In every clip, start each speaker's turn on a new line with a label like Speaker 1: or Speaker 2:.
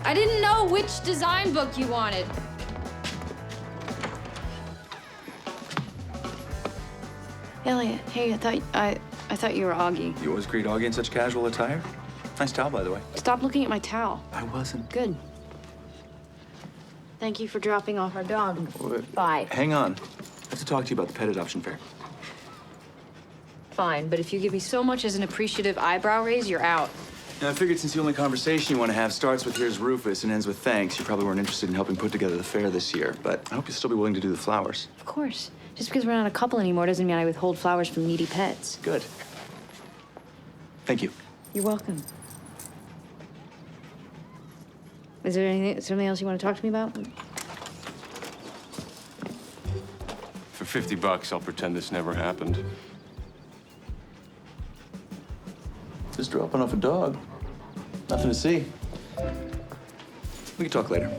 Speaker 1: I didn't know which design book you wanted. Elliot, hey, I thought you were Augie.
Speaker 2: You always greet Augie in such casual attire? Nice towel, by the way.
Speaker 1: Stop looking at my towel.
Speaker 2: I wasn't.
Speaker 1: Good. Thank you for dropping off our dog. Bye.
Speaker 2: Hang on. I have to talk to you about the pet adoption fair.
Speaker 1: Fine, but if you give me so much as an appreciative eyebrow raise, you're out.
Speaker 2: Now, I figured since the only conversation you want to have starts with "here's Rufus" and ends with "thanks," you probably weren't interested in helping put together the fair this year. But I hope you'll still be willing to do the flowers.
Speaker 1: Of course. Just because we're not a couple anymore doesn't mean I withhold flowers from needy pets.
Speaker 2: Good. Thank you.
Speaker 1: You're welcome. Is there something else you want to talk to me about?
Speaker 3: For $50, I'll pretend this never happened.
Speaker 2: Just dropping off a dog. Nothing to see. We can talk later.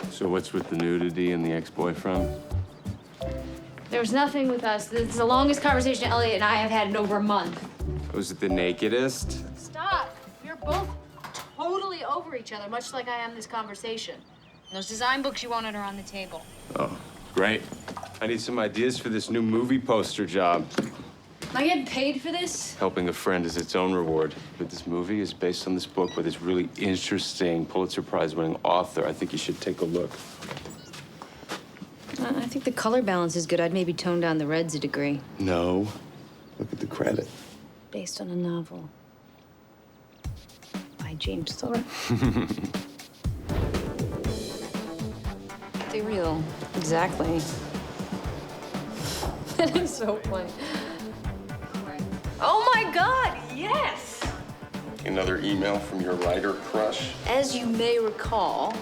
Speaker 3: So what's with the nudity and the ex-boyfriend?
Speaker 1: There was nothing with us. This is the longest conversation Elliot and I have had in over a month.
Speaker 3: Was it the nakedest?
Speaker 1: Stop. We're both totally over each other, much like I am this conversation. And those design books you wanted are on the table.
Speaker 3: Oh, great. I need some ideas for this new movie poster job.
Speaker 1: Am I getting paid for this?
Speaker 3: Helping a friend is its own reward. But this movie is based on this book with this really interesting Pulitzer Prize-winning author. I think you should take a look.
Speaker 1: I think the color balance is good. I'd maybe tone down the reds a degree.
Speaker 3: No. Look at the credit.
Speaker 1: Based on a novel by James Thorpe. They real. Exactly. That is so funny. Oh my God, yes!
Speaker 3: Another email from your writer crush?
Speaker 1: As you may recall,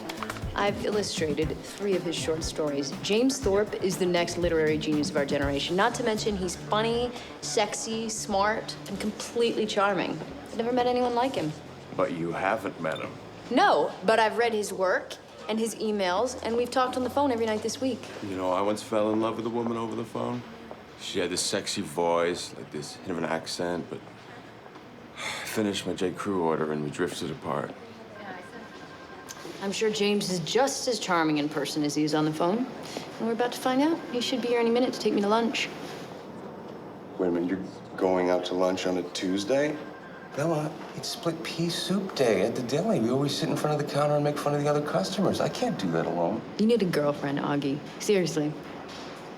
Speaker 1: I've illustrated 3 of his short stories. James Thorpe is the next literary genius of our generation. Not to mention he's funny, sexy, smart, and completely charming. I've never met anyone like him.
Speaker 3: But you haven't met him.
Speaker 1: No, but I've read his work and his emails, and we've talked on the phone every night this week.
Speaker 3: You know, I once fell in love with a woman over the phone. She had this sexy voice, like this hint of an accent, but I finished my J. Crew order and we drifted apart.
Speaker 1: I'm sure James is just as charming in person as he is on the phone. And we're about to find out. He should be here any minute to take me to lunch.
Speaker 3: Wait a minute, you're going out to lunch on a Tuesday?
Speaker 4: Bella, it's split pea soup day at the deli. We always sit in front of the counter and make fun of the other customers. I can't do that alone.
Speaker 1: You need a girlfriend, Augie. Seriously.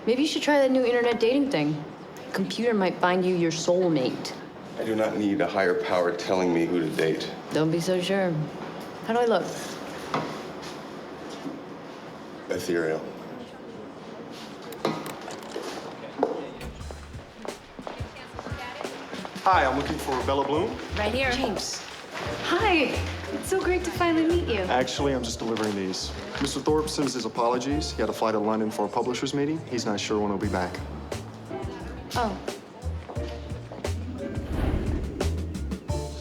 Speaker 1: Maybe you should try that new internet dating thing. A computer might find you your soulmate.
Speaker 3: I do not need a higher power telling me who to date.
Speaker 1: Don't be so sure. How do I look?
Speaker 3: Ethereal.
Speaker 5: Hi, I'm looking for Bella Bloom.
Speaker 1: Right here. James. Hi. It's so great to finally meet you.
Speaker 5: Actually, I'm just delivering these. Mr. Thorpe sends his apologies. He had to fly to London for a publisher's meeting. He's not sure when he'll be back.
Speaker 1: Oh.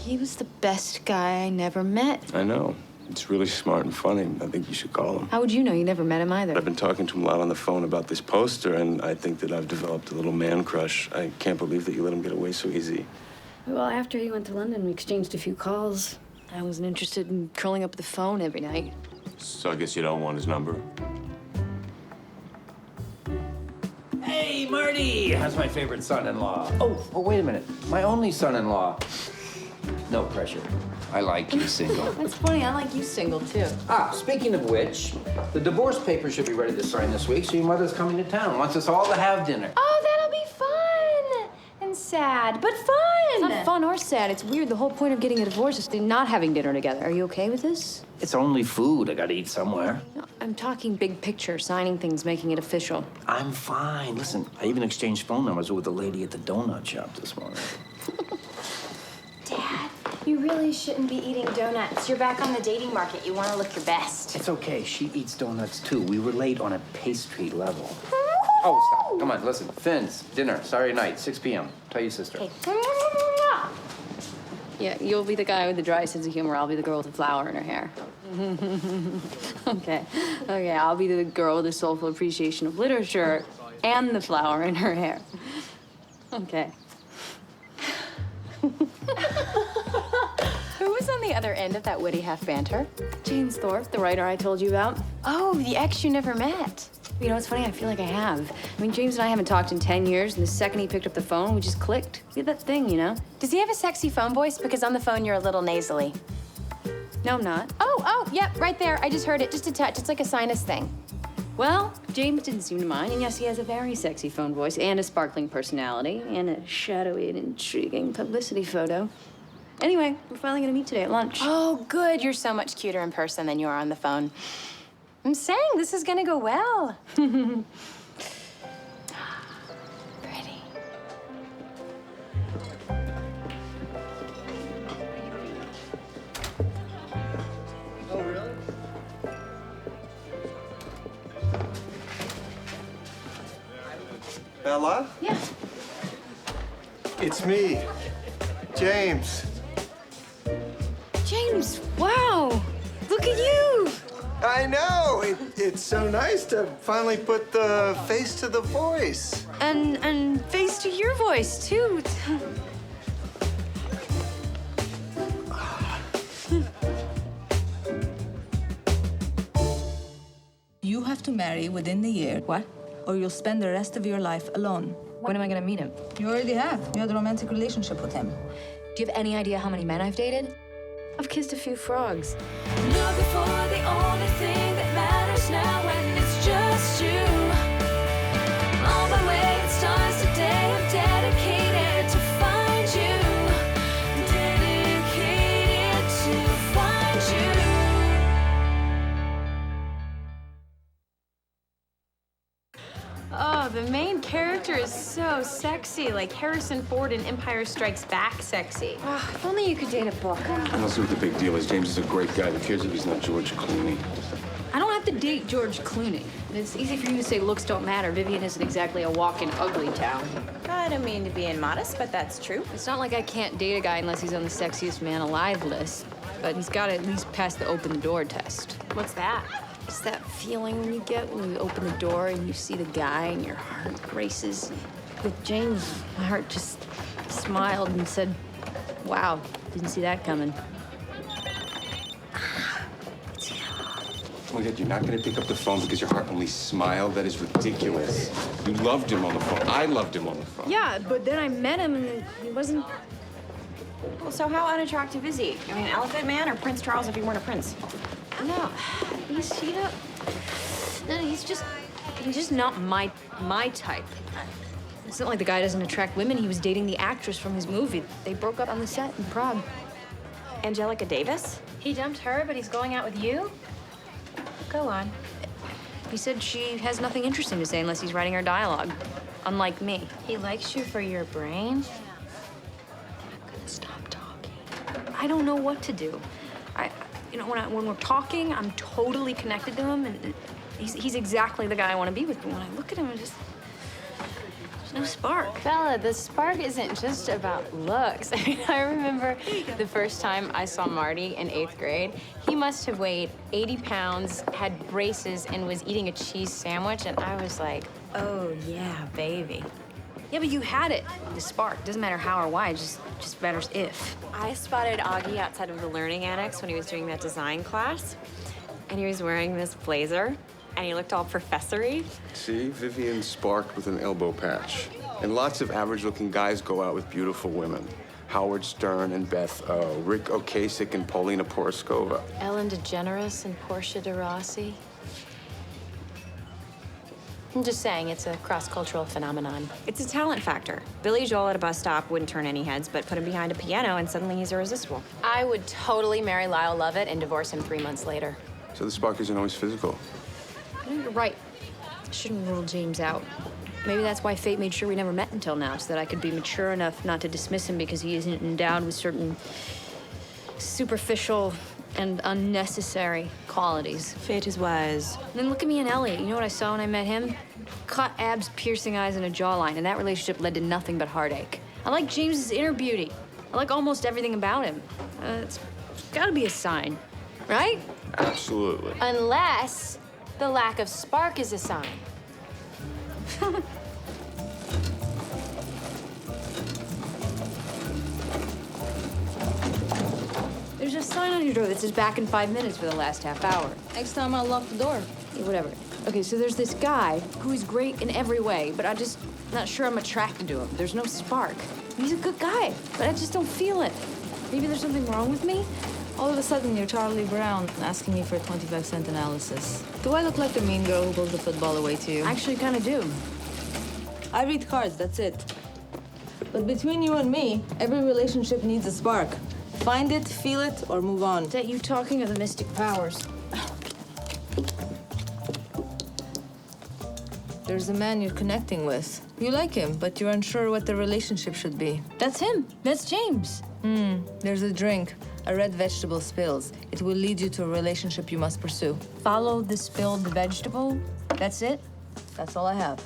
Speaker 1: He was the best guy I never met.
Speaker 3: I know. It's really smart and funny. I think you should call him.
Speaker 1: How would you know? You never met him either.
Speaker 3: I've been talking to him a lot on the phone about this poster, and I think that I've developed a little man crush. I can't believe that you let him get away so easy.
Speaker 1: Well, after he went to London, we exchanged a few calls. I wasn't interested in curling up the phone every night.
Speaker 3: So I guess you don't want his number?
Speaker 6: Hey, Marty! That's my favorite son-in-law. Oh, wait a minute. My only son-in-law. No pressure. I like you single.
Speaker 1: That's funny. I like you single, too.
Speaker 6: Speaking of which, the divorce papers should be ready to sign this week, so your mother's coming to town. Wants us all to have dinner.
Speaker 7: Oh, that'll be fun and sad, but fun.
Speaker 1: It's not fun or sad. It's weird. The whole point of getting a divorce is not having dinner together. Are you okay with this?
Speaker 6: It's only food. I gotta eat somewhere.
Speaker 1: No, I'm talking big picture, signing things, making it official.
Speaker 6: I'm fine. Listen, I even exchanged phone numbers with the lady at the donut shop this morning.
Speaker 7: Dad, you really shouldn't be eating donuts. You're back on the dating market. You want to look your best.
Speaker 6: It's okay. She eats donuts, too. We relate on a pastry level. Oh, stop. Come on, listen. Finn's, dinner, Saturday night, 6 p.m. Tell your sister.
Speaker 7: Okay.
Speaker 1: Yeah, you'll be the guy with the dry sense of humor. I'll be the girl with the flower in her hair. Okay, I'll be the girl with the soulful appreciation of literature and the flower in her hair. Okay.
Speaker 7: Who was on the other end of that witty half banter?
Speaker 1: James Thorpe, the writer I told you about.
Speaker 7: Oh, the ex you never met.
Speaker 1: You know, it's funny, I feel like I have. I mean, James and I haven't talked in 10 years, and the second he picked up the phone, we just clicked. We had that thing, you know?
Speaker 7: Does he have a sexy phone voice? Because on the phone, you're a little nasally.
Speaker 1: No, I'm not.
Speaker 7: Oh, yep, right there. I just heard it, just a touch. It's like a sinus thing.
Speaker 1: Well, James didn't seem to mind, and yes, he has a very sexy phone voice and a sparkling personality and a shadowy and intriguing publicity photo. Anyway, we're finally gonna meet today at lunch.
Speaker 7: Oh, good. You're so much cuter in person than you are on the phone. I'm saying this is gonna go well. Pretty.
Speaker 5: Oh, really? Bella?
Speaker 1: Yeah.
Speaker 5: It's me, James.
Speaker 1: James, wow! Look at you!
Speaker 5: I know. It's so nice to finally put the face to the voice.
Speaker 1: And face to your voice, too.
Speaker 8: You have to marry within the year.
Speaker 1: What?
Speaker 8: Or you'll spend the rest of your life alone.
Speaker 1: When am I gonna meet him?
Speaker 8: You already have. You had a romantic relationship with him.
Speaker 1: Do you have any idea how many men I've dated? I've kissed a few frogs.
Speaker 9: Looking for the only thing that matters now, and it's just you. On my way, it starts today. I'm dedicated to find you. Dedicated to find you.
Speaker 7: Oh, the main character is so sexy, like Harrison Ford in Empire Strikes Back sexy.
Speaker 1: Oh, if only you could date a book.
Speaker 3: I don't see what the big deal is. James is a great guy. Who cares if he's not George Clooney?
Speaker 1: I don't have to date George Clooney. It's easy for you to say looks don't matter. Vivian isn't exactly a walk-in ugly town.
Speaker 7: I don't mean to be immodest, but that's true.
Speaker 1: It's not like I can't date a guy unless he's on the sexiest man alive list, but he's got to at least pass the open the door test.
Speaker 7: What's that?
Speaker 1: It's that feeling when you get when you open the door and you see the guy and your heart races. With James, my heart just smiled and said, wow, didn't see that coming.
Speaker 3: Oh my God, you're not gonna pick up the phone because your heart only smiled? That is ridiculous. You loved him on the phone. I loved him on the phone.
Speaker 1: Yeah, but then I met him and he wasn't.
Speaker 7: Well, so how unattractive is he? I mean, Elephant Man or Prince Charles if he weren't a prince?
Speaker 1: No, he's just not my type. It's not like the guy doesn't attract women. He was dating the actress from his movie. They broke up on the set in Prague.
Speaker 7: Angelica Davis?
Speaker 1: He dumped her, but he's going out with you?
Speaker 7: Go on.
Speaker 1: He said she has nothing interesting to say unless he's writing her dialogue, unlike me.
Speaker 7: He likes you for your brain?
Speaker 1: Stop talking. I don't know what to do. When we're talking, I'm totally connected to him, and he's exactly the guy I want to be with. But when I look at him, there's no spark.
Speaker 7: Bella, the spark isn't just about looks. I mean, I remember the first time I saw Marty in 8th grade. He must have weighed 80 pounds, had braces, and was eating a cheese sandwich, and I was like, oh, yeah, baby.
Speaker 1: Yeah, but you had it. The spark. Doesn't matter how or why. It just matters if.
Speaker 10: I spotted Augie outside of the Learning Annex when he was doing that design class, and he was wearing this blazer, and he looked all professory.
Speaker 3: See, Vivian sparked with an elbow patch. And lots of average-looking guys go out with beautiful women. Howard Stern and Beth O, Rick Ocasek and Paulina Poroskova.
Speaker 10: Ellen DeGeneres and Portia de Rossi. I'm just saying, it's a cross-cultural phenomenon. It's a talent factor. Billy Joel at a bus stop wouldn't turn any heads, but put him behind a piano and suddenly he's irresistible. I would totally marry Lyle Lovett and divorce him 3 months later.
Speaker 3: So the spark isn't always physical.
Speaker 1: You're right. I shouldn't rule James out. Maybe that's why fate made sure we never met until now, so that I could be mature enough not to dismiss him because he isn't endowed with certain superficial and unnecessary qualities.
Speaker 10: Fate is wise.
Speaker 1: And then look at me and Elliot. You know what I saw when I met him? Cut abs, piercing eyes, and a jawline, and that relationship led to nothing but heartache. I like James's inner beauty. I like almost everything about him. It's gotta be a sign, right?
Speaker 3: Absolutely.
Speaker 10: Unless the lack of spark is a sign.
Speaker 1: manager drove this is back in 5 minutes for the last half hour.
Speaker 8: Next time I'll lock the door.
Speaker 1: Yeah, whatever. Okay, so there's this guy who is great in every way, but I'm just not sure I'm attracted to him. There's no spark. He's a good guy, but I just don't feel it. Maybe there's something wrong with me?
Speaker 8: All of a sudden, you're Charlie Brown asking me for a 25-cent analysis. Do I look like the mean girl who pulls the football away to you?
Speaker 1: I actually kind of do.
Speaker 8: I read cards, that's it. But between you and me, every relationship needs a spark. Find it, feel it, or move on.
Speaker 1: Is that you talking or the mystic powers?
Speaker 8: There's a man you're connecting with. You like him, but you're unsure what the relationship should be.
Speaker 1: That's him. That's James.
Speaker 8: There's a drink. A red vegetable spills. It will lead you to a relationship you must pursue.
Speaker 1: Follow the spilled vegetable. That's it.
Speaker 8: That's all I have.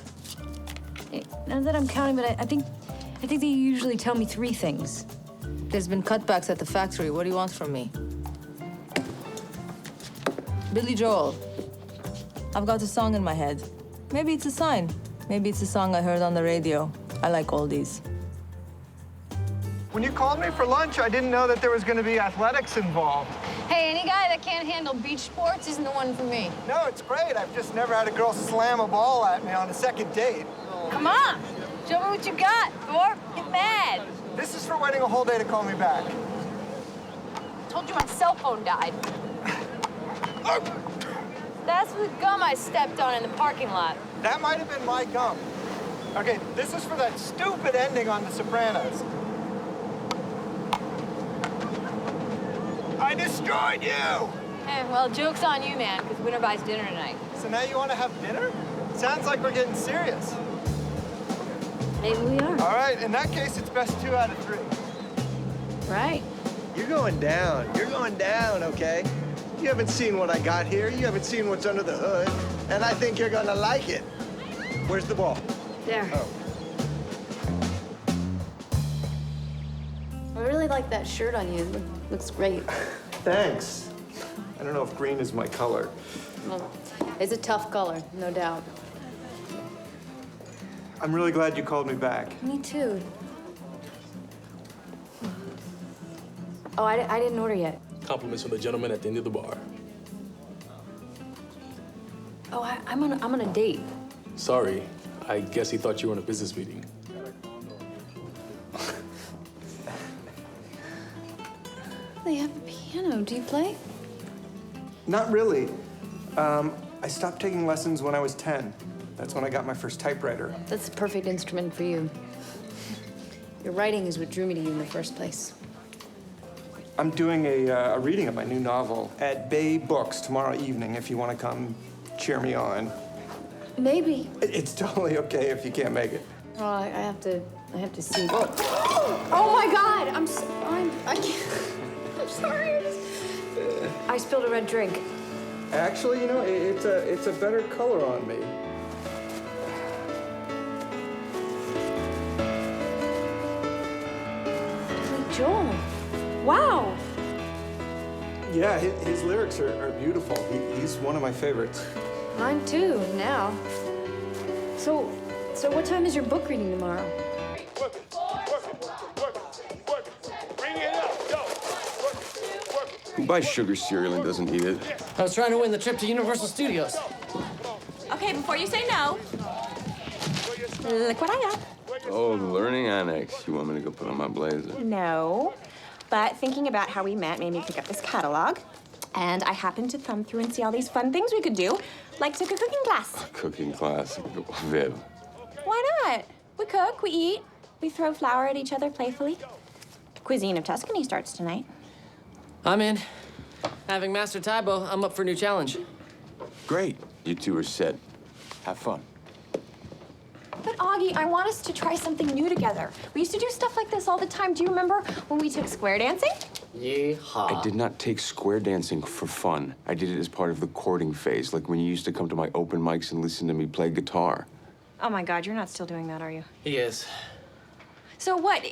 Speaker 1: Now that I'm counting, but I think they usually tell me 3 things.
Speaker 8: There's been cutbacks at the factory. What do you want from me? Billy Joel. I've got a song in my head. Maybe it's a sign. Maybe it's a song I heard on the radio. I like oldies.
Speaker 11: When you called me for lunch, I didn't know that there was going to be athletics involved.
Speaker 7: Hey, any guy that can't handle beach sports isn't the one for me.
Speaker 11: No, it's great. I've just never had a girl slam a ball at me on a second date.
Speaker 7: Come on, show me what you got, Thorpe. Get mad.
Speaker 11: This is for waiting a whole day to call me back.
Speaker 7: Told you my cell phone died. That's the gum I stepped on in the parking lot.
Speaker 11: That might have been my gum. Okay, this is for that stupid ending on The Sopranos. I destroyed you!
Speaker 7: Well, joke's on you, man, because winner buys dinner tonight.
Speaker 11: So now you want to have dinner? Sounds like we're getting serious.
Speaker 1: Maybe we are.
Speaker 11: All right, in that case, it's best 2 out of 3.
Speaker 1: Right.
Speaker 12: You're going down. You're going down, okay? You haven't seen what I got here. You haven't seen what's under the hood. And I think you're gonna like it. Where's the ball?
Speaker 1: There.
Speaker 12: Oh.
Speaker 1: I really like that shirt on you. It looks great.
Speaker 5: Thanks. I don't know if green is my color.
Speaker 1: Well, it's a tough color, no doubt.
Speaker 5: I'm really glad you called me back.
Speaker 1: Me too. Oh, I didn't order yet.
Speaker 13: Compliments from the gentleman at the end of the bar.
Speaker 1: Oh, I'm on a date.
Speaker 13: Sorry, I guess he thought you were in a business meeting.
Speaker 1: They have a piano. Do you play?
Speaker 5: Not really. I stopped taking lessons when I was 10. That's when I got my first typewriter.
Speaker 1: That's the perfect instrument for you. Your writing is what drew me to you in the first place.
Speaker 5: I'm doing a reading of my new novel at Bay Books tomorrow evening if you want to come cheer me on.
Speaker 1: Maybe.
Speaker 5: It's totally okay if you can't make it.
Speaker 1: Well, I have to see. Oh my God! I can't. I'm sorry. I spilled a red drink.
Speaker 5: Actually, you know, it's a better color on me.
Speaker 1: Joel. Wow.
Speaker 5: Yeah, his lyrics are beautiful. He's one of my favorites.
Speaker 1: Mine too, now. So what time is your book reading tomorrow?
Speaker 3: Who buys sugar cereal and doesn't eat it?
Speaker 14: I was trying to win the trip to Universal Studios.
Speaker 10: Okay, before you say no, look what I got.
Speaker 3: Oh, the learning annex. You want me to go put on my blazer?
Speaker 10: No, but thinking about how we met made me pick up this catalog. And I happened to thumb through and see all these fun things we could do, like take a cooking class.
Speaker 3: Cooking class. Viv.
Speaker 10: Why not? We cook, we eat, we throw flour at each other playfully. Cuisine of Tuscany starts tonight.
Speaker 14: I'm in. Having mastered Taibo, I'm up for a new challenge.
Speaker 3: Great. You two are set. Have fun.
Speaker 10: But Augie, I want us to try something new together. We used to do stuff like this all the time. Do you remember when we took square dancing?
Speaker 3: I did not take square dancing for fun. I did it as part of the courting phase, like when you used to come to my open mics and listen to me play guitar.
Speaker 10: Oh my God, you're not still doing that, are you?
Speaker 14: He is.
Speaker 10: So what?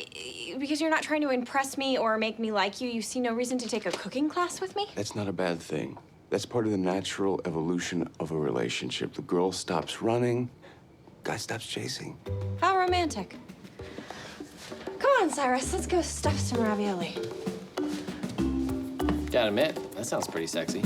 Speaker 10: Because you're not trying to impress me or make me like you, you see no reason to take a cooking class with me?
Speaker 3: That's not a bad thing. That's part of the natural evolution of a relationship. The girl stops running, guy stops chasing.
Speaker 10: How romantic. Come on, Cyrus, let's go stuff some ravioli.
Speaker 14: Gotta admit, that sounds pretty sexy.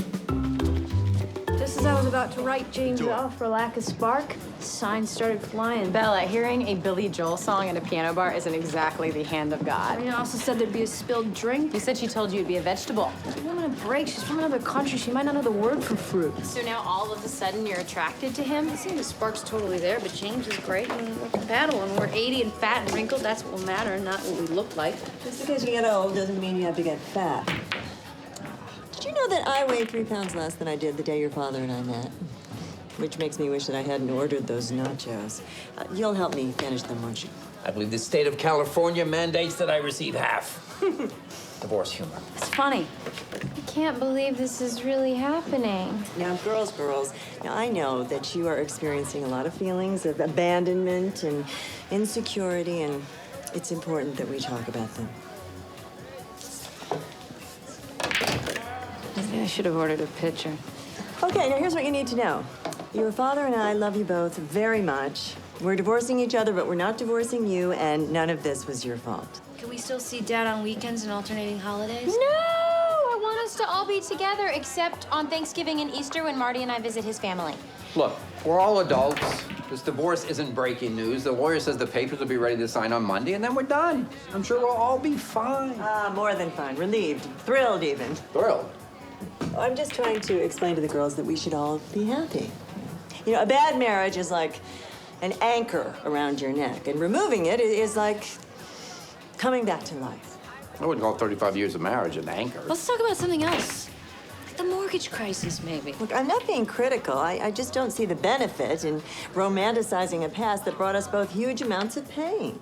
Speaker 1: Just as I was about to write James off for lack of spark, signs started flying.
Speaker 7: Bella, hearing a Billy Joel song at a piano bar isn't exactly the hand of God.
Speaker 1: Marina also said there'd be a spilled drink.
Speaker 7: You said she told you you'd be a vegetable.
Speaker 1: She's on a break. She's from another country. She might not know the word for fruit.
Speaker 7: So now all of a sudden you're attracted to him?
Speaker 1: I see the spark's totally there, but James is great and we're compatible and we're 80 and fat and wrinkled. That's what will matter, not what we look like.
Speaker 15: Just because you get old doesn't mean you have to get fat. Did you know that I weigh 3 pounds less than I did the day your father and I met? Which makes me wish that I hadn't ordered those nachos. You'll help me finish them, won't you?
Speaker 6: I believe the state of California mandates that I receive half. Divorce humor.
Speaker 7: It's funny. I can't believe this is really happening.
Speaker 15: Now, girls, now I know that you are experiencing a lot of feelings of abandonment and insecurity, and it's important that we talk about them.
Speaker 7: I think I should have ordered a picture.
Speaker 15: Okay, now here's what you need to know. Your father and I love you both very much. We're divorcing each other, but we're not divorcing you, and none of this was your fault.
Speaker 1: Can we still see Dad on weekends and alternating holidays?
Speaker 7: No! I want us to all be together, except on Thanksgiving and Easter when Marty and I visit his family.
Speaker 6: Look, we're all adults. This divorce isn't breaking news. The lawyer says the papers will be ready to sign on Monday, and then we're done. I'm sure we'll all be fine.
Speaker 15: More than fine. Relieved. Thrilled, even.
Speaker 6: Thrilled?
Speaker 15: I'm just trying to explain to the girls that we should all be happy. You know, a bad marriage is like an anchor around your neck, and removing it is like coming back to life.
Speaker 6: I wouldn't call 35 years of marriage an anchor.
Speaker 1: Let's talk about something else. The mortgage crisis, maybe.
Speaker 15: Look, I'm not being critical. I just don't see the benefit in romanticizing a past that brought us both huge amounts of pain.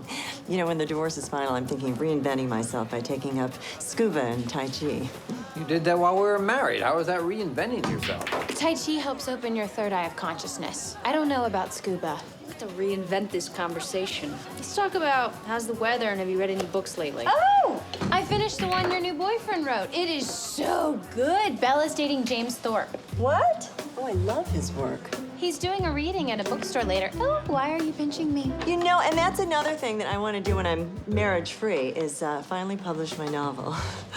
Speaker 15: You know, when the divorce is final, I'm thinking of reinventing myself by taking up scuba and Tai Chi.
Speaker 6: You did that while we were married. How is that reinventing yourself?
Speaker 7: Tai Chi helps open your third eye of consciousness. I don't know about scuba.
Speaker 1: We have to reinvent this conversation. Let's talk about how's the weather and have you read any books lately?
Speaker 7: Oh! I finished the one your new boyfriend wrote. It is so good. Bella's dating James Thorpe.
Speaker 15: What? Oh, I love his work.
Speaker 7: He's doing a reading at a bookstore later. Oh, why are you pinching me?
Speaker 15: You know, and that's another thing that I want to do when I'm marriage-free is finally publish my novel.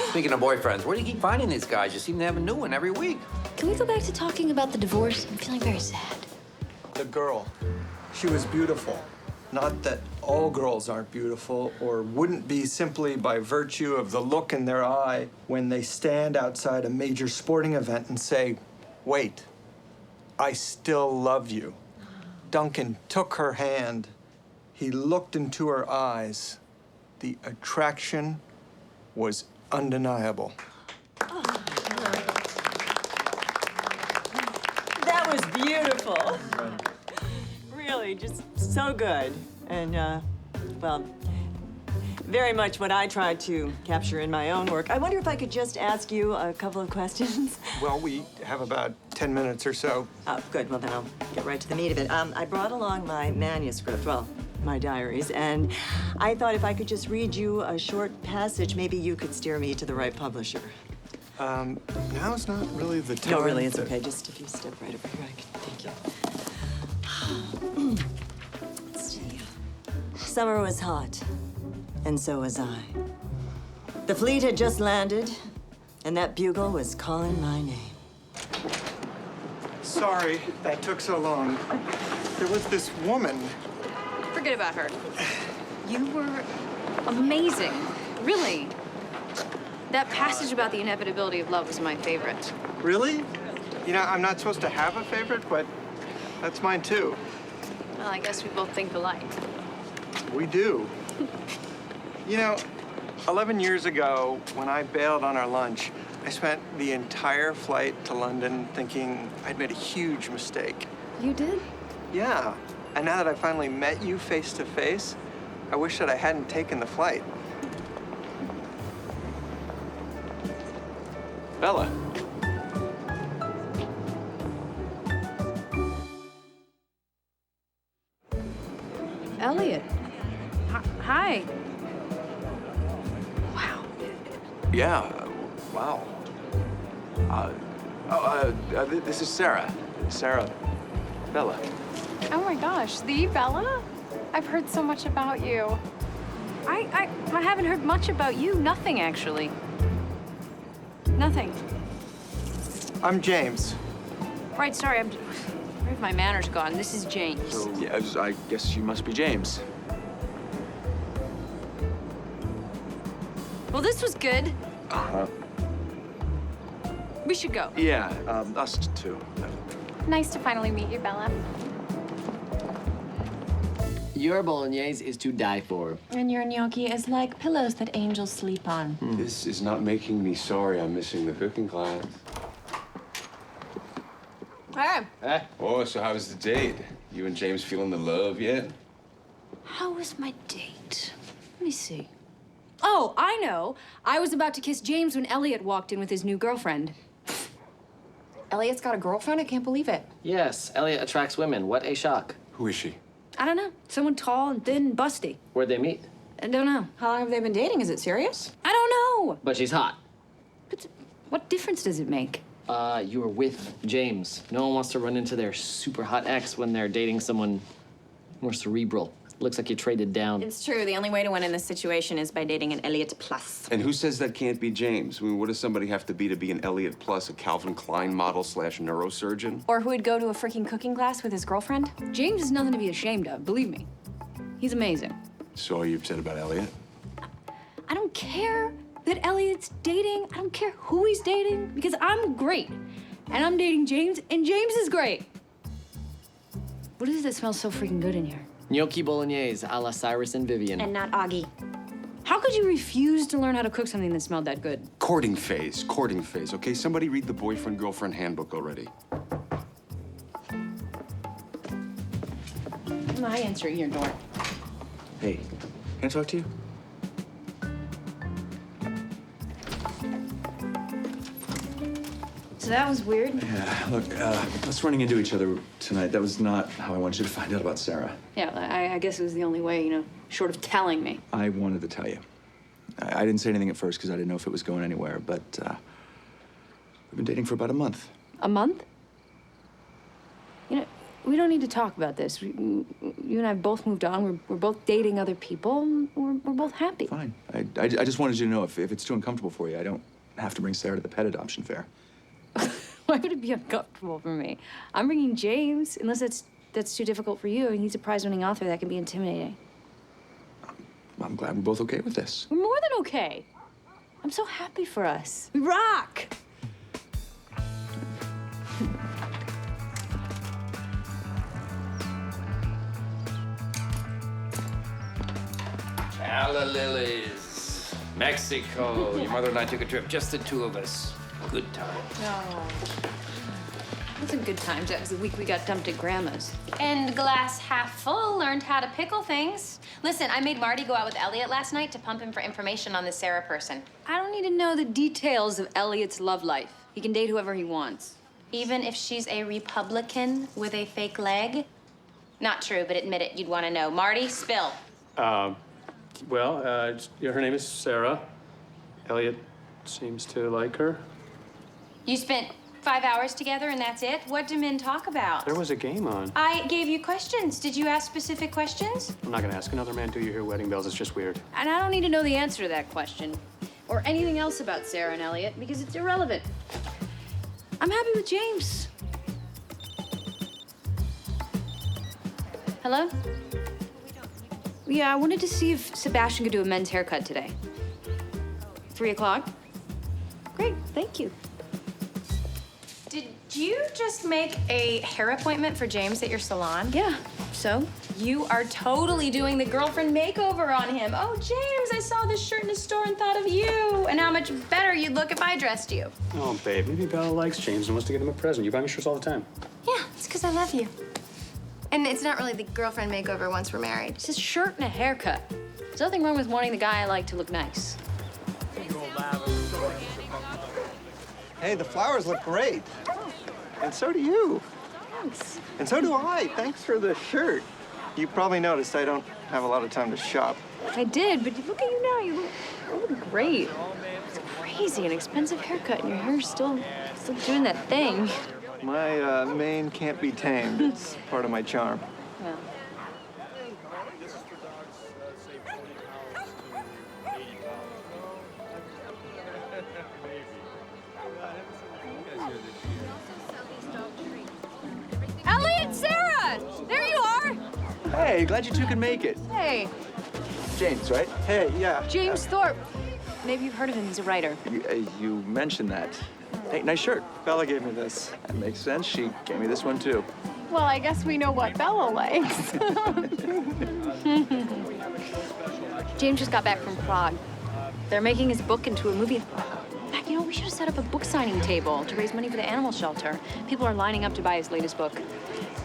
Speaker 6: Speaking of boyfriends, where do you keep finding these guys? You seem to have a new one every week.
Speaker 1: Can we go back to talking about the divorce? I'm feeling very sad.
Speaker 5: The girl, she was beautiful. Not that all girls aren't beautiful or wouldn't be simply by virtue of the look in their eye when they stand outside a major sporting event and say, wait, I still love you. Duncan took her hand. He looked into her eyes. The attraction was undeniable.
Speaker 15: That was beautiful. Really, just so good. And, well, very much what I tried to capture in my own work. I wonder if I could just ask you a couple of questions.
Speaker 5: Well, we have about 10 minutes or so.
Speaker 15: Oh, good. Well, then I'll get right to the meat of it. I brought along my manuscript, well, my diaries, and I thought if I could just read you a short passage, maybe you could steer me to the right publisher.
Speaker 5: Now's not really the time.
Speaker 15: No, really, it's okay. Just if you step right over here, thank you. Let's see. Summer was hot, and so was I. The fleet had just landed, and that bugle was calling my name.
Speaker 5: Sorry that took so long. There was this woman.
Speaker 1: Forget about her. You were amazing. Really. That passage about the inevitability of love was my favorite.
Speaker 5: Really? You know, I'm not supposed to have a favorite, but that's mine too.
Speaker 1: Well, I guess we both think alike.
Speaker 5: We do. You know, 11 years ago, when I bailed on our lunch, I spent the entire flight to London thinking I'd made a huge mistake.
Speaker 1: You did?
Speaker 5: Yeah. And now that I finally met you face to face, I wish that I hadn't taken the flight.
Speaker 2: Bella.
Speaker 1: Elliot. Hi. Wow.
Speaker 2: Yeah, wow. This is Sara. Sara. Bella.
Speaker 7: Oh my gosh, the Bella? I've heard so much about you.
Speaker 1: I haven't heard much about you. Nothing, actually.
Speaker 7: Nothing.
Speaker 11: I'm James.
Speaker 7: Right, sorry, where have my manners gone? This is James.
Speaker 2: So, yeah, I guess you must be James.
Speaker 7: Well, this was good.
Speaker 2: Uh-huh.
Speaker 7: We should go.
Speaker 2: Yeah, us too.
Speaker 10: Nice to finally meet you, Bella.
Speaker 14: Your bolognese is to die for.
Speaker 10: And your gnocchi is like pillows that angels sleep on.
Speaker 3: This is not making me sorry I'm missing the cooking class.
Speaker 7: Hey.
Speaker 3: Oh, so how was the date? You and James feeling the love yet?
Speaker 1: How was my date? Let me see. Oh, I know. I was about to kiss James when Elliot walked in with his new girlfriend.
Speaker 10: Elliot's got a girlfriend? I can't believe it.
Speaker 14: Yes, Elliot attracts women. What a shock.
Speaker 3: Who is she?
Speaker 1: I don't know. Someone tall and thin and busty.
Speaker 14: Where'd they meet?
Speaker 1: I don't know.
Speaker 10: How long have they been dating? Is it serious?
Speaker 1: I don't know.
Speaker 14: But she's hot.
Speaker 1: But what difference does it make?
Speaker 14: You were with James. No one wants to run into their super hot ex when they're dating someone more cerebral. Looks like you traded down.
Speaker 10: It's true. The only way to win in this situation is by dating an Elliott plus.
Speaker 3: And who says that can't be James? I mean, what does somebody have to be an Elliott plus, a Calvin Klein model / neurosurgeon?
Speaker 10: Or who would go to a freaking cooking class with his girlfriend?
Speaker 1: James is nothing to be ashamed of, believe me. He's amazing.
Speaker 3: So are you upset about Elliott?
Speaker 1: I don't care that Elliot's dating. I don't care who he's dating, because I'm great. And I'm dating James, and James is great. What is it that smells so freaking good in here?
Speaker 14: Gnocchi bolognese a la Cyrus and Vivian.
Speaker 10: And not Augie.
Speaker 1: How could you refuse to learn how to cook something that smelled that good?
Speaker 3: Courting phase, okay? Somebody read the boyfriend-girlfriend handbook already.
Speaker 1: Am I answering your door?
Speaker 2: Hey, can I talk to you?
Speaker 1: So that was weird.
Speaker 2: Yeah, look, us running into each other tonight, that was not how I wanted you to find out about Sara.
Speaker 1: Yeah, I guess it was the only way, you know, short of telling me.
Speaker 2: I wanted to tell you. I didn't say anything at first because I didn't know if it was going anywhere, but we've been dating for about a month.
Speaker 1: A month? You know, we don't need to talk about this. You and I both moved on. We're both dating other people. And we're both happy.
Speaker 2: Fine. I just wanted you to know if it's too uncomfortable for you, I don't have to bring Sara to the pet adoption fair.
Speaker 1: Why would it be uncomfortable for me? I'm bringing James, unless that's too difficult for you. I mean, he's a prize-winning author. That can be intimidating.
Speaker 2: I'm glad we're both okay with this.
Speaker 1: We're more than okay. I'm so happy for us. We rock!
Speaker 6: Calla lilies. Mexico. Your mother and I took a trip, just the two of us. Good time.
Speaker 1: Oh. It was a good time. That was the week we got dumped at Grandma's.
Speaker 10: And glass half full, learned how to pickle things. Listen, I made Marty go out with Elliot last night to pump him for information on this Sara person.
Speaker 1: I don't need to know the details of Elliot's love life. He can date whoever he wants.
Speaker 10: Even if she's a Republican with a fake leg? Not true, but admit it, you'd want to know. Marty, spill.
Speaker 13: Well, her name is Sara. Elliot seems to like her.
Speaker 10: You spent 5 hours together and that's it? What do men talk about?
Speaker 13: There was a game on.
Speaker 10: I gave you questions. Did you ask specific questions?
Speaker 13: I'm not gonna ask another man, do you hear wedding bells? It's just weird.
Speaker 1: And I don't need to know the answer to that question. Or anything else about Sara and Elliot, because it's irrelevant. I'm happy with James. Hello? Yeah, I wanted to see if Sebastian could do a men's haircut today. 3 o'clock? Great, thank you.
Speaker 10: Did you just make a hair appointment for James at your salon?
Speaker 1: Yeah, so?
Speaker 10: You are totally doing the girlfriend makeover on him. Oh, James, I saw this shirt in the store and thought of you and how much better you'd look if I dressed you.
Speaker 13: Oh, babe, maybe Bella likes James and wants to get him a present. You buy me shirts all the time.
Speaker 10: Yeah, it's because I love you. And it's not really the girlfriend makeover once we're married.
Speaker 1: It's just a shirt and a haircut. There's nothing wrong with wanting the guy I like to look nice.
Speaker 11: Hey, the flowers look great. And so do you.
Speaker 1: Thanks.
Speaker 11: And so do I. Thanks for the shirt. You probably noticed I don't have a lot of time to shop.
Speaker 1: I did, but look at you now. You look great. It's crazy, an expensive haircut, and your hair's still doing that thing.
Speaker 11: My mane can't be tamed. It's part of my charm.
Speaker 1: Yeah.
Speaker 2: Hey, glad you two could make it.
Speaker 1: Hey,
Speaker 2: James, right?
Speaker 5: Hey, yeah.
Speaker 1: James Thorpe. Maybe you've heard of him. He's a writer.
Speaker 2: You mentioned that. Hey, nice shirt.
Speaker 5: Bella gave me this.
Speaker 2: That makes sense. She gave me this one, too.
Speaker 7: Well, I guess we know what Bella likes.
Speaker 1: James just got back from Prague. They're making his book into a movie. In fact, we should have set up a book signing table to raise money for the animal shelter. People are lining up to buy his latest book.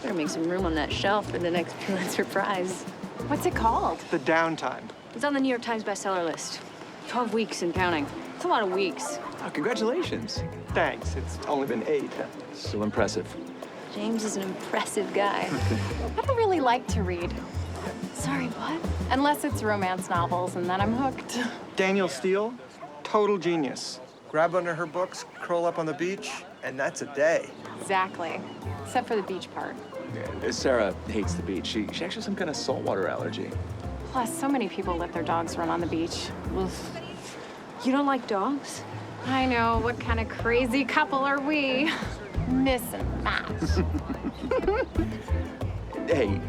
Speaker 1: Better make some room on that shelf for the next Pulitzer Prize.
Speaker 7: What's it called?
Speaker 5: The Downtime.
Speaker 1: It's on the New York Times bestseller list. 12 weeks and counting. It's a lot of weeks.
Speaker 2: Oh, congratulations.
Speaker 5: Thanks. It's only been 8.
Speaker 2: Still impressive.
Speaker 1: James is an impressive guy.
Speaker 7: I don't really like to read.
Speaker 1: Sorry, what?
Speaker 7: Unless it's romance novels, and then I'm hooked.
Speaker 5: Daniel Steele, total genius. Grab under her books, curl up on the beach, and that's a day.
Speaker 7: Exactly. Except for the beach part.
Speaker 2: Yeah, Sara hates the beach. She actually has some kind of saltwater allergy.
Speaker 7: Plus, so many people let their dogs run on the beach. Oof.
Speaker 1: You don't like dogs?
Speaker 7: I know. What kind of crazy couple are we? Miss and match.
Speaker 2: Hey,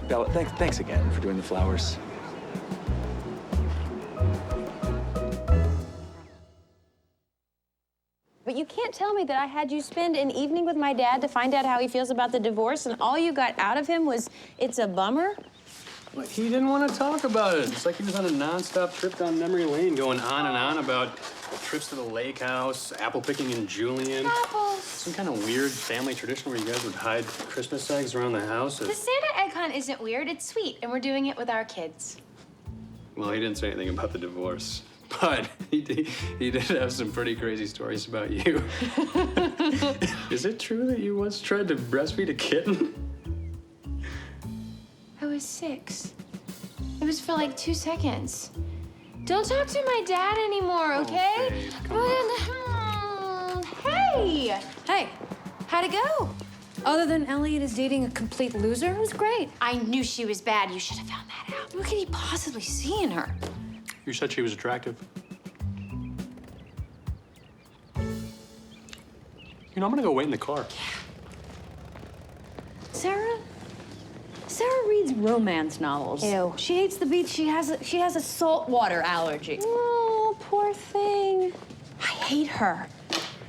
Speaker 2: Bella, thanks again for doing the flowers.
Speaker 10: But you can't tell me that I had you spend an evening with my dad to find out how he feels about the divorce, and all you got out of him was, it's a bummer?
Speaker 13: Well, he didn't want to talk about it. It's like he was on a nonstop trip down memory lane, going on and on about trips to the lake house, apple picking in Julian.
Speaker 7: Apples.
Speaker 13: Some kind of weird family tradition where you guys would hide Christmas eggs around the house.
Speaker 7: The Santa egg hunt isn't weird. It's sweet, and we're doing it with our kids.
Speaker 13: Well, he didn't say anything about the divorce, but he did have some pretty crazy stories about you. Is it true that you once tried to breastfeed a kitten?
Speaker 7: I was 6. It was for like 2 seconds. Don't talk to my dad anymore, okay? Hey!
Speaker 1: Hey, how'd it go? Other than Elliot is dating a complete loser, it was great.
Speaker 7: I knew she was bad. You should have found that out.
Speaker 1: What could he possibly see in her?
Speaker 13: You said she was attractive. I'm gonna go wait in the car.
Speaker 1: Sara reads romance novels.
Speaker 10: Ew.
Speaker 1: She hates the beach. She has a saltwater allergy.
Speaker 10: Oh, poor thing.
Speaker 1: I hate her.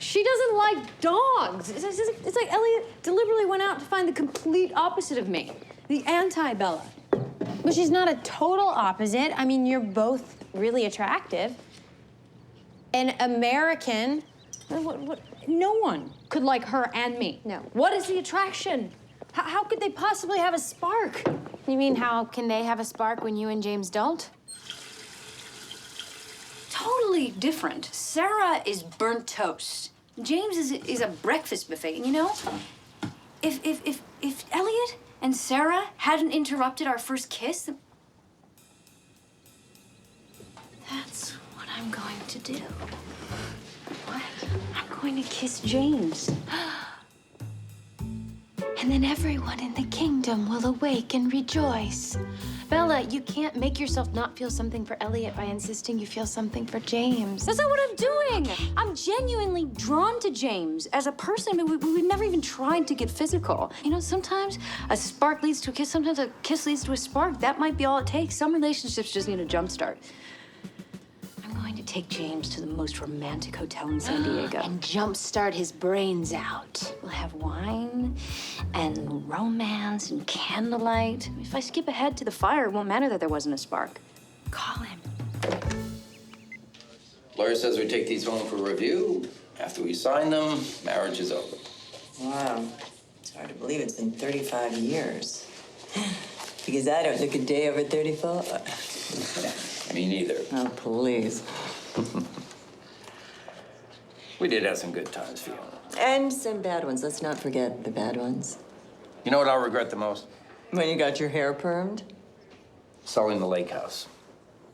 Speaker 1: She doesn't like dogs. It's like Elliot deliberately went out to find the complete opposite of me, the anti-Bella.
Speaker 10: But she's not a total opposite. I mean, you're both really attractive. An American.
Speaker 1: No one could like her and me.
Speaker 10: No.
Speaker 1: What is the attraction? How could they possibly have a spark?
Speaker 7: You mean how can they have a spark when you and James don't?
Speaker 1: Totally different. Sara is burnt toast. James is a breakfast buffet. You know, if Elliot and Sara hadn't interrupted our first kiss, that's what I'm going to do. What? I'm going to kiss James.
Speaker 7: And then everyone in the kingdom will awake and rejoice. Bella, you can't make yourself not feel something for Elliot by insisting you feel something for James.
Speaker 1: That's not what I'm doing. I'm genuinely drawn to James as a person. I mean, we've never even tried to get physical. You know, sometimes a spark leads to a kiss. Sometimes a kiss leads to a spark. That might be all it takes. Some relationships just need a jump start. I'm going to take James to the most romantic hotel in San Diego.
Speaker 7: And jumpstart his brains out.
Speaker 1: We'll have wine and romance and candlelight. If I skip ahead to the fire, it won't matter that there wasn't a spark. Call him.
Speaker 6: Lawyer says we take these home for review. After we sign them, marriage is over.
Speaker 15: Wow. It's hard to believe it's been 35 years. Because I don't look a day over 34.
Speaker 6: Me neither.
Speaker 15: Oh, please.
Speaker 6: We did have some good times, Fiona.
Speaker 15: And some bad ones. Let's not forget the bad ones.
Speaker 6: You know what I'll regret the most?
Speaker 15: When you got your hair permed?
Speaker 6: Selling the lake house.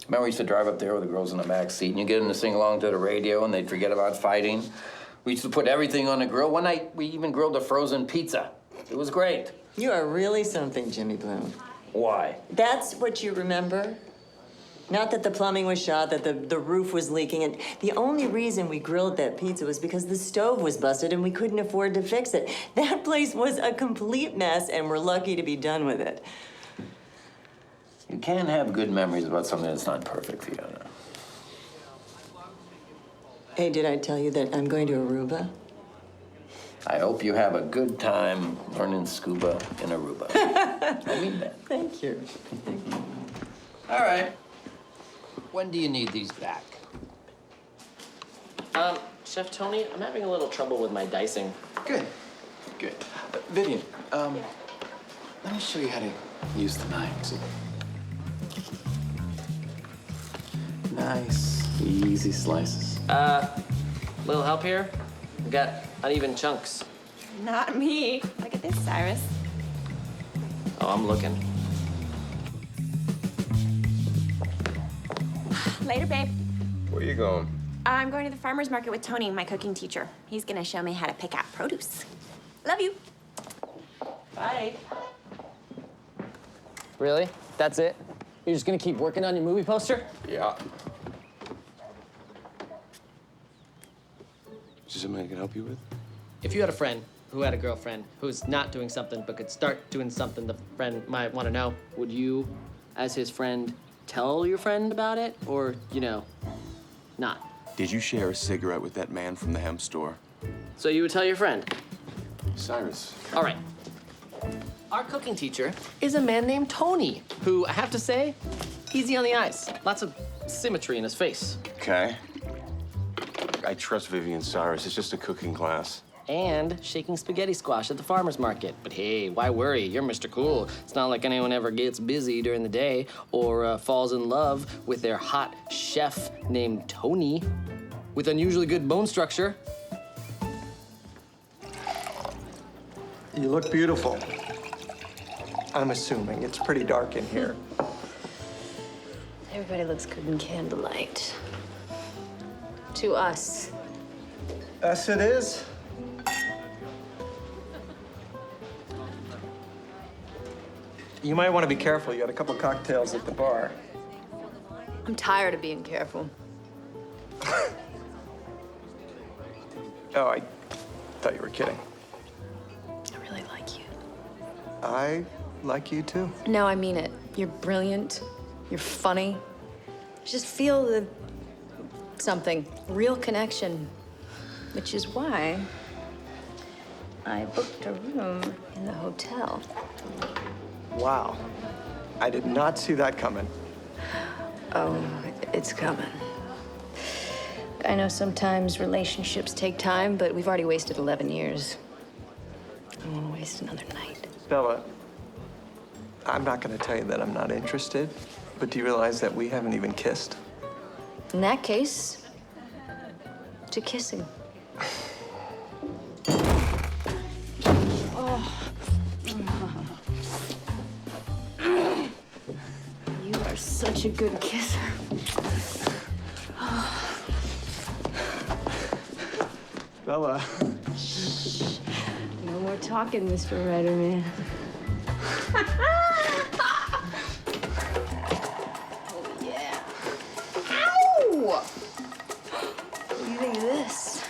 Speaker 6: Remember, we used to drive up there with the girls in the back seat, and you get them to sing along to the radio, and they'd forget about fighting. We used to put everything on the grill. One night, we even grilled a frozen pizza. It was great.
Speaker 15: You are really something, Jimmy Bloom.
Speaker 6: Why?
Speaker 15: That's what you remember? Not that the plumbing was shot, that the roof was leaking, and the only reason we grilled that pizza was because the stove was busted and we couldn't afford to fix it. That place was a complete mess, and we're lucky to be done with it.
Speaker 6: You can't have good memories about something that's not perfect, Fiona.
Speaker 15: Hey, did I tell you that I'm going to Aruba?
Speaker 6: I hope you have a good time learning scuba in Aruba. I mean that.
Speaker 15: Thank you.
Speaker 6: All right. When do you need these back?
Speaker 14: Chef Tony, I'm having a little trouble with my dicing.
Speaker 2: Good. Good. Vivian, let me show you how to use the knife. See? Nice, easy slices.
Speaker 14: Little help here? We got uneven chunks.
Speaker 10: Not me. Look at this, Cyrus.
Speaker 14: Oh, I'm looking.
Speaker 10: Later, babe.
Speaker 3: Where you going?
Speaker 10: I'm going to the farmer's market with Tony, my cooking teacher. He's gonna show me how to pick out produce. Love you.
Speaker 14: Bye. Really? That's it? You're just gonna keep working on your movie poster?
Speaker 3: Yeah. Is there something I can help you with?
Speaker 14: If you had a friend who had a girlfriend who's not doing something but could start doing something the friend might want to know, would you, as his friend, tell your friend about it? Or, not?
Speaker 3: Did you share a cigarette with that man from the hemp store?
Speaker 14: So you would tell your friend?
Speaker 3: Cyrus.
Speaker 14: All right. Our cooking teacher is a man named Tony, who, I have to say, easy on the eyes. Lots of symmetry in his face.
Speaker 3: Okay. I trust Vivian Cyrus. It's just a cooking class.
Speaker 14: And shaking spaghetti squash at the farmer's market. But hey, why worry? You're Mr. Cool. It's not like anyone ever gets busy during the day or falls in love with their hot chef named Tony with unusually good bone structure.
Speaker 5: You look beautiful. I'm assuming. It's pretty dark in here.
Speaker 1: Everybody looks good in candlelight. To us.
Speaker 5: Yes, it is. You might want to be careful. You got a couple cocktails at the bar.
Speaker 1: I'm tired of being careful.
Speaker 5: Oh, I thought you were kidding.
Speaker 1: I really like you.
Speaker 5: I like you too.
Speaker 1: No, I mean it. You're brilliant. You're funny. I just feel the something, real connection, which is why I booked a room in the hotel.
Speaker 5: Wow. I did not see that coming.
Speaker 1: Oh, it's coming. I know sometimes relationships take time, but we've already wasted 11 years. I don't want to waste another night.
Speaker 5: Bella, I'm not going to tell you that I'm not interested, but do you realize that we haven't even kissed?
Speaker 1: In that case, to kissing. You are such a good kisser.
Speaker 5: Bella.
Speaker 1: Shh. No more talking, Mr. Riderman. Oh, yeah. Ow! What do you think of this?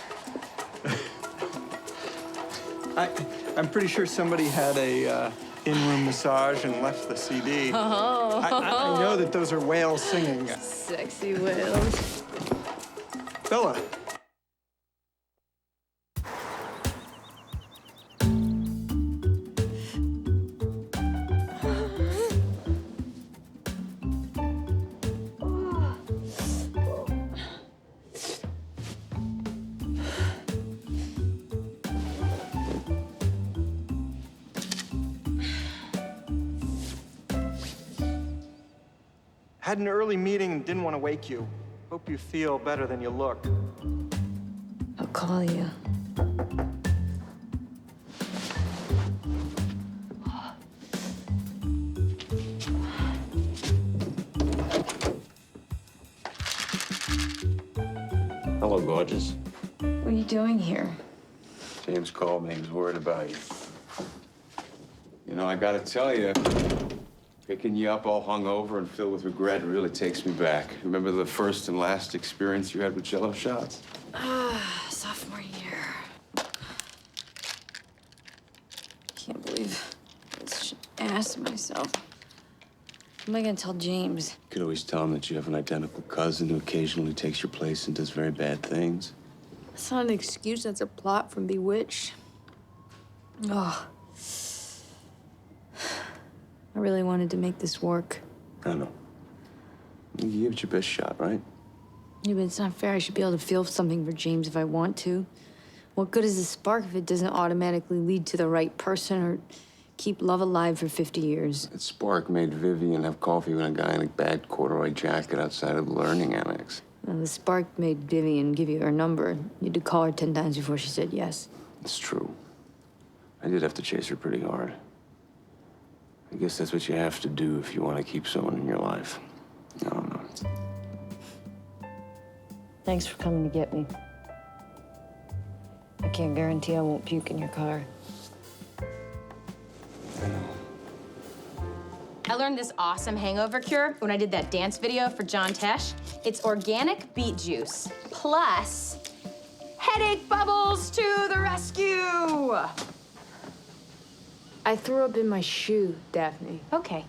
Speaker 5: I'm pretty sure somebody had a in-room massage and left the CD.
Speaker 1: Oh.
Speaker 5: I know that those are whales singing.
Speaker 1: Sexy whales.
Speaker 5: Bella. Had an early meeting and didn't want to wake you. Hope you feel better than you look.
Speaker 1: I'll call you.
Speaker 3: Hello, gorgeous.
Speaker 1: What are you doing here?
Speaker 3: James called me. He was worried about you. You know, I gotta tell you, picking you up all hungover and filled with regret really takes me back. Remember the first and last experience you had with Jello shots?
Speaker 1: Sophomore year. Can't believe I asked myself.
Speaker 7: What am I gonna tell James?
Speaker 3: You could always tell him that you have an identical cousin who occasionally takes your place and does very bad things.
Speaker 1: That's not an excuse, that's a plot from Bewitched. Oh. I really wanted to make this work.
Speaker 3: I know. You give it your best shot, right?
Speaker 1: Yeah, but it's not fair. I should be able to feel something for James if I want to. What good is a spark if it doesn't automatically lead to the right person or keep love alive for 50 years?
Speaker 3: That spark made Vivian have coffee with a guy in a bad corduroy jacket outside of the learning annex.
Speaker 1: Well, the spark made Vivian give you her number. You had to call her 10 times before she said yes.
Speaker 3: It's true. I did have to chase her pretty hard. I guess that's what you have to do if you want to keep someone in your life. I don't know.
Speaker 1: Thanks for coming to get me. I can't guarantee I won't puke in your car.
Speaker 10: I learned this awesome hangover cure when I did that dance video for John Tesh. It's organic beet juice, plus headache bubbles to the rescue.
Speaker 1: I threw up in my shoe, Daphne.
Speaker 10: Okay,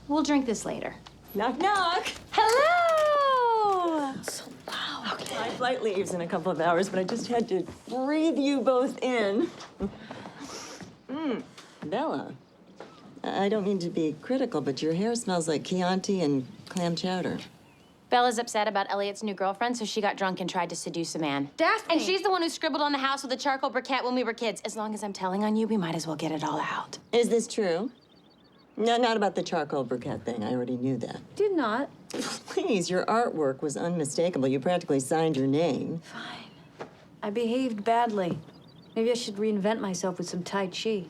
Speaker 10: we'll drink this later.
Speaker 15: Knock, knock.
Speaker 10: Hello!
Speaker 15: So loud. Okay. My flight leaves in a couple of hours, but I just had to breathe you both in. Bella, I don't mean to be critical, but your hair smells like Chianti and clam chowder.
Speaker 10: Bella's upset about Elliot's new girlfriend, so she got drunk and tried to seduce a man.
Speaker 1: Daphne!
Speaker 10: And she's the one who scribbled on the house with a charcoal briquette when we were kids. As long as I'm telling on you, we might as well get it all out.
Speaker 15: Is this true? No, not about the charcoal briquette thing. I already knew that.
Speaker 1: Did not.
Speaker 15: Please, your artwork was unmistakable. You practically signed your name.
Speaker 1: Fine. I behaved badly. Maybe I should reinvent myself with some Tai Chi.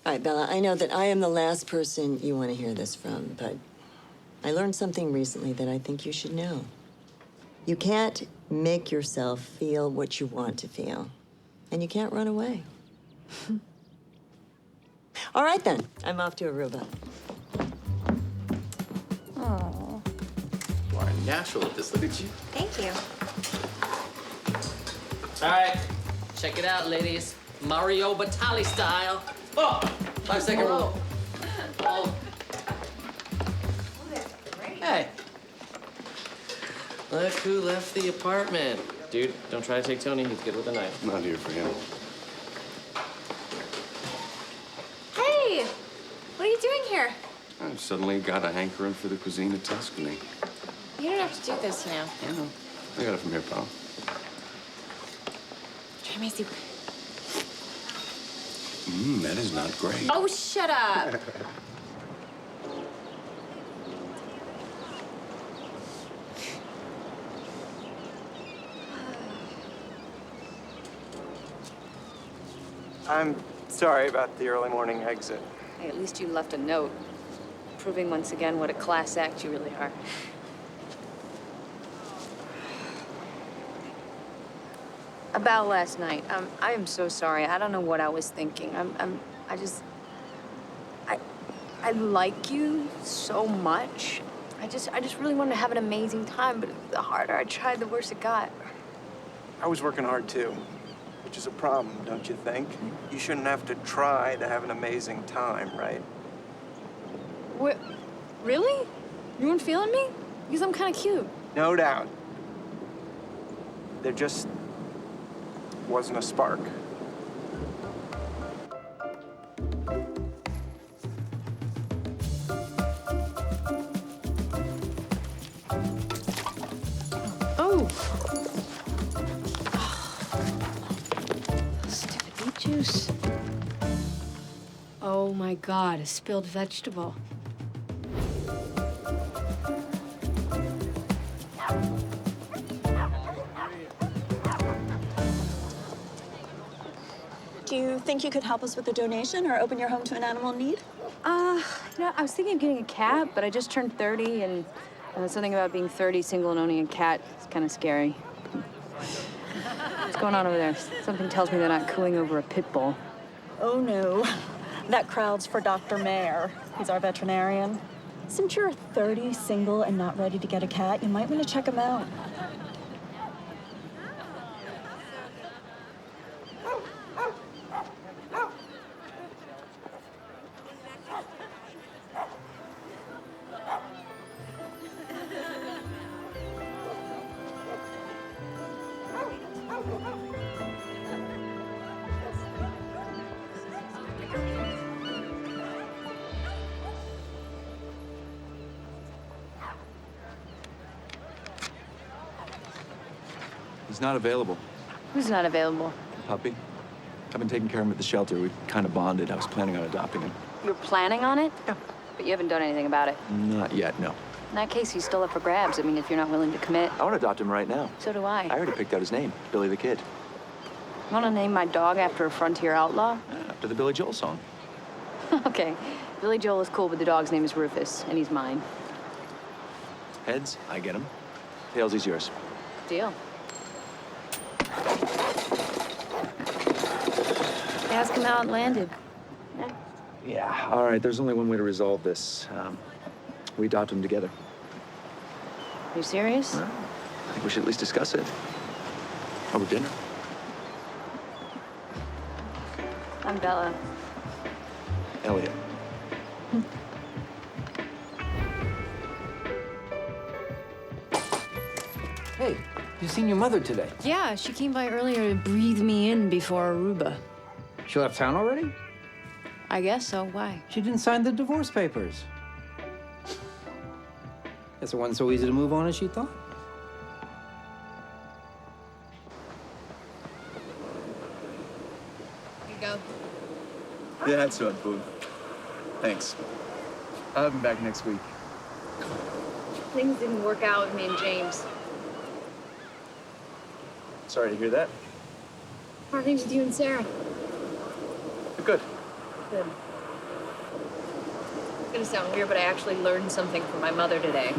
Speaker 15: All right, Bella, I know that I am the last person you want to hear this from, but I learned something recently that I think you should know. You can't make yourself feel what you want to feel, and you can't run away. All right, then. I'm off to Aruba.
Speaker 10: Oh.
Speaker 14: You are natural at this. Look at you.
Speaker 10: Thank you.
Speaker 14: All right, check it out, ladies. Mario Batali style. Oh, 5-second rule. Oh. Hey. Look who left the apartment. Dude, don't try to take Tony. He's good with a knife.
Speaker 3: I'm not here for him.
Speaker 10: Hey, what are you doing here?
Speaker 3: I've suddenly got a hankering for the cuisine of Tuscany.
Speaker 10: You don't have to do this, you know.
Speaker 3: I know. I got it from here, pal.
Speaker 10: Try my soup.
Speaker 3: That is not great.
Speaker 10: Oh, shut up.
Speaker 5: I'm sorry about the early morning exit.
Speaker 1: Hey, at least you left a note, proving once again what a class act you really are. About last night, I am so sorry. I don't know what I was thinking. I like you so much. I just really wanted to have an amazing time, but the harder I tried, the worse it got.
Speaker 5: I was working hard too, which is a problem, don't you think? You shouldn't have to try to have an amazing time, right?
Speaker 1: What? Really? You weren't feeling me? Because I'm kind of cute.
Speaker 5: No doubt. There just wasn't a spark.
Speaker 1: Oh. Stupid beet juice. Oh my God, a spilled vegetable.
Speaker 16: Do you think you could help us with a donation or open your home to an animal in need?
Speaker 1: I was thinking of getting a cat, but I just turned 30, and something about being 30, single, and owning a cat is kind of scary. What's going on over there? Something tells me they're not cooing over a pit bull.
Speaker 16: Oh, no. That crowd's for Dr. Mayer. He's our veterinarian. Since you're 30, single, and not ready to get a cat, you might want to check him out.
Speaker 2: He's not available.
Speaker 1: Who's not available?
Speaker 2: Puppy. I've been taking care of him at the shelter. We kind of bonded. I was planning on adopting him.
Speaker 1: You're planning on it? Yeah. But you haven't done anything about it.
Speaker 2: Not yet, no.
Speaker 1: In that case, he's still up for grabs. I mean, if you're not willing to commit.
Speaker 2: I want to adopt him right now.
Speaker 1: So do I.
Speaker 2: I already picked out his name, Billy the Kid.
Speaker 1: Want to name my dog after a frontier outlaw?
Speaker 2: After the Billy Joel song.
Speaker 1: Okay. Billy Joel is cool, but the dog's name is Rufus, and he's mine.
Speaker 2: Heads, I get him. Tails, he's yours.
Speaker 1: Deal. Ask him how it landed.
Speaker 2: Yeah. All right, there's only one way to resolve this. We adopt him together.
Speaker 1: You serious?
Speaker 2: I think we should at least discuss it. Over dinner.
Speaker 1: I'm Bella.
Speaker 2: Elliot.
Speaker 6: Hey, you seen your mother today?
Speaker 1: Yeah, she came by earlier to breathe me in before Aruba.
Speaker 6: She left town already?
Speaker 1: I guess so. Why?
Speaker 6: She didn't sign the divorce papers. Guess it wasn't so easy to move on as she thought.
Speaker 1: Here you go.
Speaker 2: Yeah, that's so cool. Thanks. I'll have him back next week.
Speaker 1: Things didn't work out with me and James.
Speaker 2: Sorry to hear that.
Speaker 1: How are things with you and Sara?
Speaker 2: Good.
Speaker 1: Good. It's gonna sound weird, but I actually learned something from my mother today.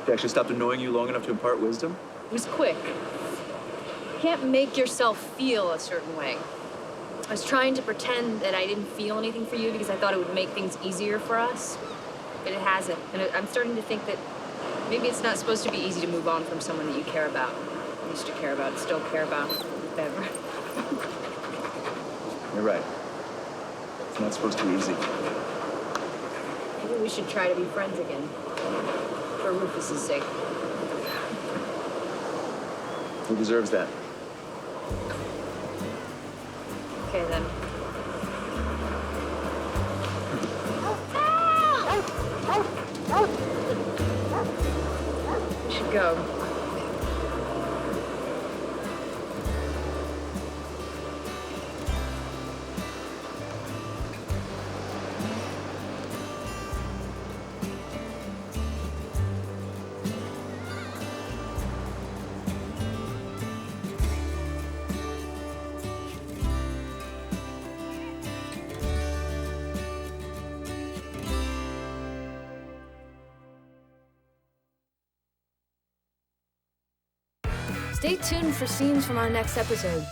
Speaker 2: They actually stopped annoying you long enough to impart wisdom?
Speaker 1: It was quick. You can't make yourself feel a certain way. I was trying to pretend that I didn't feel anything for you because I thought it would make things easier for us, but it hasn't. And I'm starting to think that maybe it's not supposed to be easy to move on from someone that you care about, used to care about, still care about, whatever.
Speaker 2: You're right. It's not supposed to be easy.
Speaker 1: Maybe we should try to be friends again, for Rufus's sake.
Speaker 2: He deserves that.
Speaker 1: Okay, then. We should go. Stay tuned for scenes from our next episode.